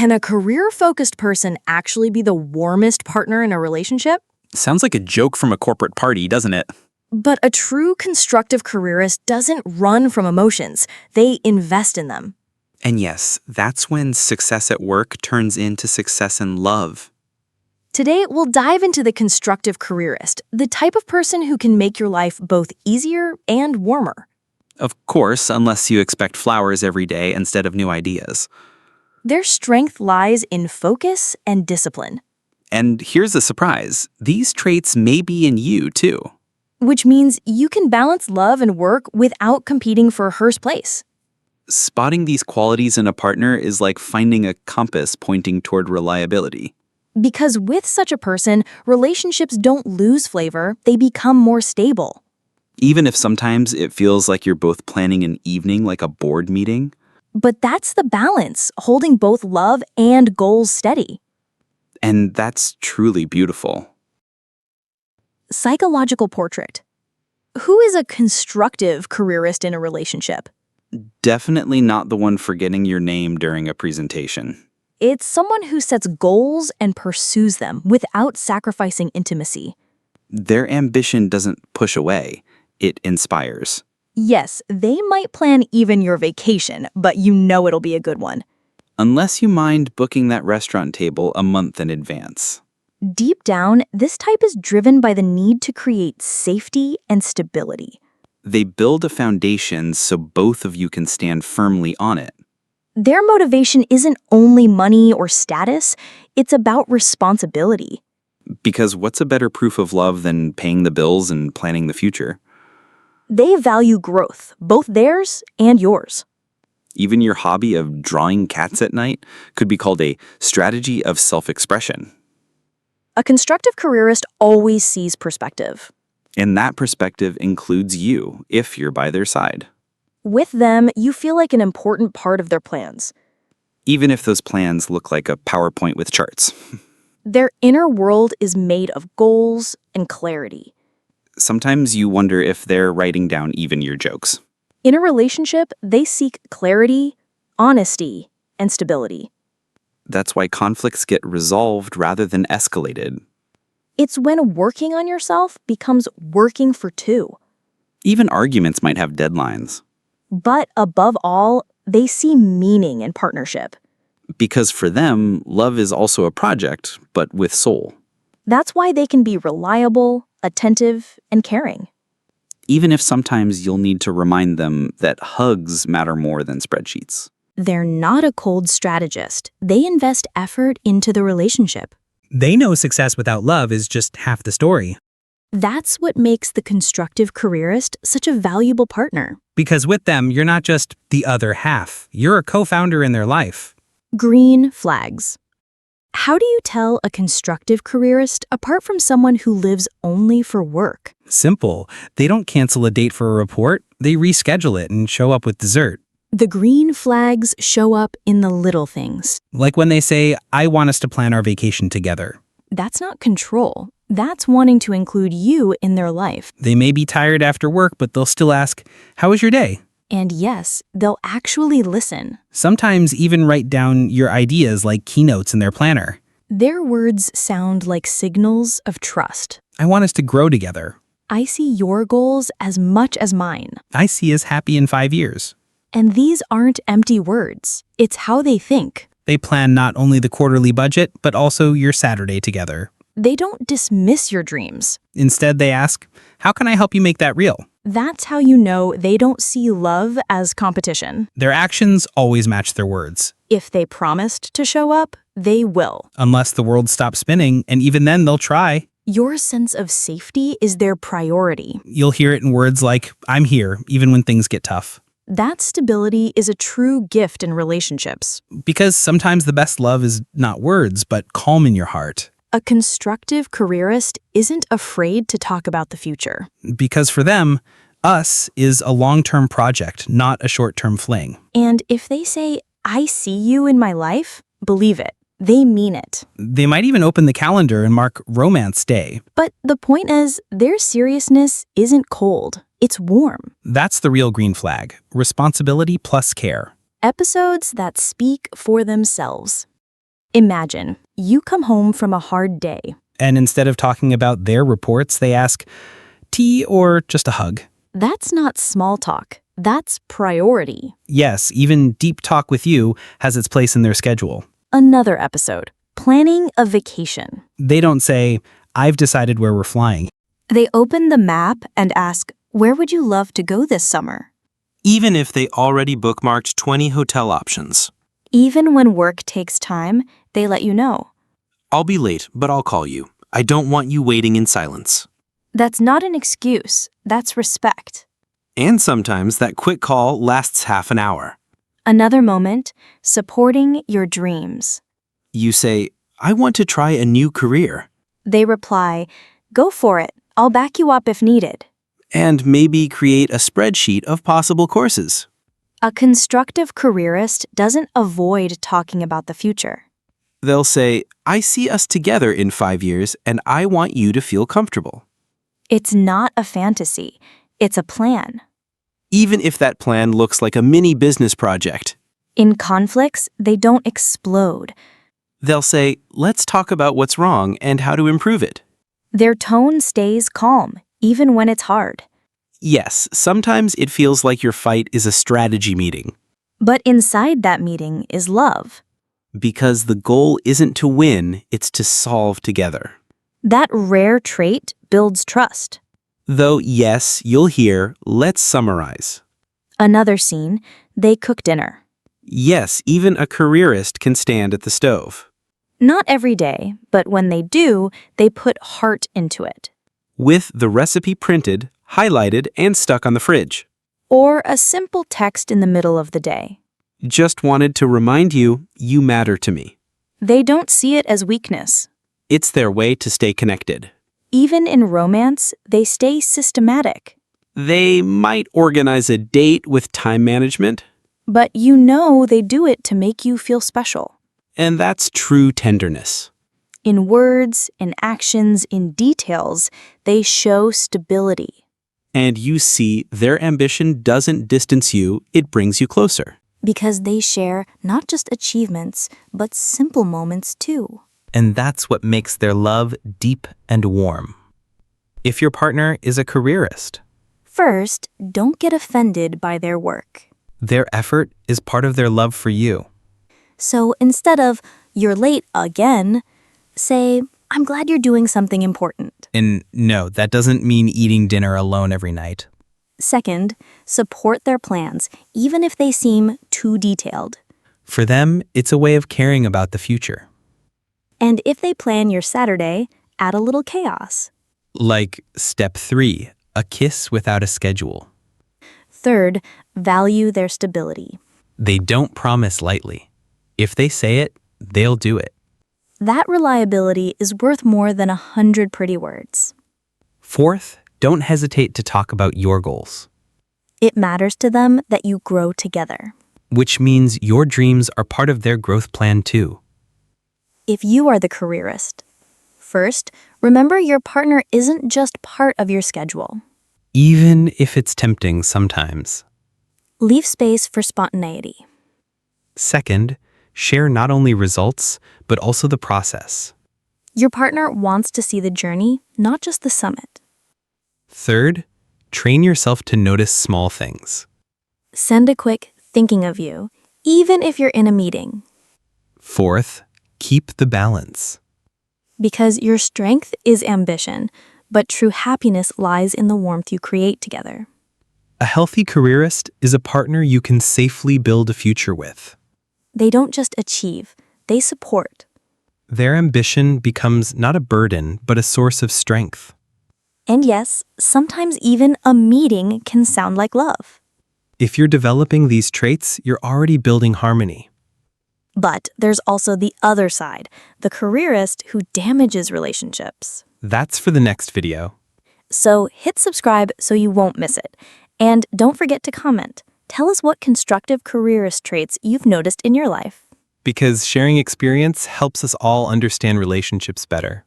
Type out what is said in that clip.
Can a career-focused person actually be the warmest partner in a relationship? Sounds like a joke from a corporate party, doesn't it? But a true constructive careerist doesn't run from emotions. They invest in them. And yes, that's when success at work turns into success in love. Today, we'll dive into the constructive careerist, the type of person who can make your life both easier and warmer. Of course, unless you expect flowers every day instead of new ideas. Their strength lies in focus and discipline, And here's a surprise. These traits may be in you, too. which means you can balance love and work without competing for first place. Spotting these qualities in a partner is like finding a compass pointing toward reliability. Because with such a person, relationships don't lose flavor, they become more stable. Even if sometimes it feels like you're both planning an evening like a board meeting. But that's the balance, holding both love and goals steady. And that's truly beautiful. Psychological portrait. Who is a constructive careerist in a relationship? Definitely not the one forgetting your name during a presentation. It's someone who sets goals and pursues them without sacrificing intimacy. Their ambition doesn't push away, it inspires. Yes, they might plan even your vacation, but you know it'll be a good one. Unless you mind booking that restaurant table a month in advance. Deep down, this type is driven by the need to create safety and stability. They build a foundation so both of you can stand firmly on it. Their motivation isn't only money or status, it's about responsibility. Because what's a better proof of love than paying the bills and planning the future? They value growth, both theirs and yours. Even your hobby of drawing cats at night could be called a strategy of self-expression. A constructive careerist always sees perspective. And that perspective includes you, if you're by their side. With them, you feel like an important part of their plans. Even if those plans look like a PowerPoint with charts. Their inner world is made of goals and clarity. Sometimes you wonder if they're writing down even your jokes. In a relationship, they seek clarity, honesty, and stability. That's why conflicts get resolved rather than escalated. It's when working on yourself becomes working for two. Even arguments might have deadlines. But above all, they see meaning in partnership. Because for them, love is also a project, but with soul. That's why they can be reliable, attentive, and caring. Even if sometimes you'll need to remind them that hugs matter more than spreadsheets. They're not a cold strategist. They invest effort into the relationship. They know success without love is just half the story. That's what makes the constructive careerist such a valuable partner. Because with them, you're not just the other half. You're a co-founder in their life. Green flags. How do you tell a constructive careerist apart from someone who lives only for work? Simple. They don't cancel a date for a report. They reschedule it and show up with dessert. The green flags show up in the little things. Like when they say, I want us to plan our vacation together. That's not control. That's wanting to include you in their life. They may be tired after work, but they'll still ask, how was your day? And yes, they'll actually listen. Sometimes even write down your ideas like keynotes in their planner. Their words sound like signals of trust. I want us to grow together. I see your goals as much as mine. I see us happy in 5 years. And these aren't empty words. It's how they think. They plan not only the quarterly budget, but also your Saturday together. They don't dismiss your dreams. Instead, they ask, how can I help you make that real? That's how you know they don't see love as competition. Their actions always match their words. If they promised to show up, they will. Unless the world stops spinning, and even then they'll try. Your sense of safety is their priority. You'll hear it in words like, I'm here, even when things get tough. That stability is a true gift in relationships. Because sometimes the best love is not words, but calm in your heart. A constructive careerist isn't afraid to talk about the future. Because for them, us is a long-term project, not a short-term fling. And if they say, I see you in my life, believe it. They mean it. They might even open the calendar and mark Romance Day. But the point is, their seriousness isn't cold. It's warm. That's the real green flag. Responsibility plus care. Episodes that speak for themselves. Imagine you come home from a hard day. And instead of talking about their reports, they ask, tea or just a hug? That's not small talk. That's priority. Yes, even deep talk with you has its place in their schedule. Another episode. Planning a vacation. They don't say, I've decided where we're flying. They open the map and ask, where would you love to go this summer? Even if they already bookmarked 20 hotel options. Even when work takes time, they let you know. I'll be late, but I'll call you. I don't want you waiting in silence. That's not an excuse. That's respect. And sometimes that quick call lasts half an hour. Another moment, supporting your dreams. You say, I want to try a new career. They reply, go for it. I'll back you up if needed. And maybe create a spreadsheet of possible courses. A constructive careerist doesn't avoid talking about the future. They'll say, I see us together in 5 years and I want you to feel comfortable. It's not a fantasy. It's a plan. Even if that plan looks like a mini business project. In conflicts, they don't explode. They'll say, let's talk about what's wrong and how to improve it. Their tone stays calm, even when it's hard. Yes, sometimes it feels like your fight is a strategy meeting. But inside that meeting is love. Because the goal isn't to win, it's to solve together. That rare trait builds trust. Though, yes, you'll hear, let's summarize. Another scene, they cook dinner. Yes, even a careerist can stand at the stove. Not every day, but when they do, they put heart into it. With the recipe printed, highlighted, and stuck on the fridge. Or a simple text in the middle of the day. Just wanted to remind you, you matter to me. They don't see it as weakness. It's their way to stay connected. Even in romance, they stay systematic. They might organize a date with time management. But you know they do it to make you feel special. And that's true tenderness. In words, in actions, in details, they show stability. And you see their ambition doesn't distance you, it brings you closer. Because they share not just achievements, but simple moments too. And that's what makes their love deep and warm. If your partner is a careerist, First, don't get offended by their work. their effort is part of their love for you. So instead of, you're late again, say, I'm glad you're doing something important. And no, that doesn't mean eating dinner alone every night. Second, support their plans, even if they seem too detailed. For them, it's a way of caring about the future. And if they plan your Saturday, add a little chaos. Like step 3, a kiss without a schedule. Third, value their stability. They don't promise lightly. If they say it, they'll do it. That reliability is worth more than 100 pretty words. Fourth, don't hesitate to talk about your goals, It matters to them that you grow together. which means your dreams are part of their growth plan too. If you are the careerist, first, remember your partner isn't just part of your schedule. Even if it's tempting sometimes. Leave space for spontaneity. Second, share not only results, but also the process. Your partner wants to see the journey, not just the summit. Third, train yourself to notice small things. Send a quick thinking of you, even if you're in a meeting, Fourth, keep the balance. because your strength is ambition, but true happiness lies in the warmth you create together. A healthy careerist is a partner you can safely build a future with. They don't just achieve, they support. Their ambition becomes not a burden, but a source of strength. And yes, sometimes even a meeting can sound like love. If you're developing these traits, you're already building harmony. But there's also the other side, the careerist who damages relationships. That's for the next video. So hit subscribe so you won't miss it. And don't forget to comment. Tell us what constructive careerist traits you've noticed in your life. Because sharing experience helps us all understand relationships better.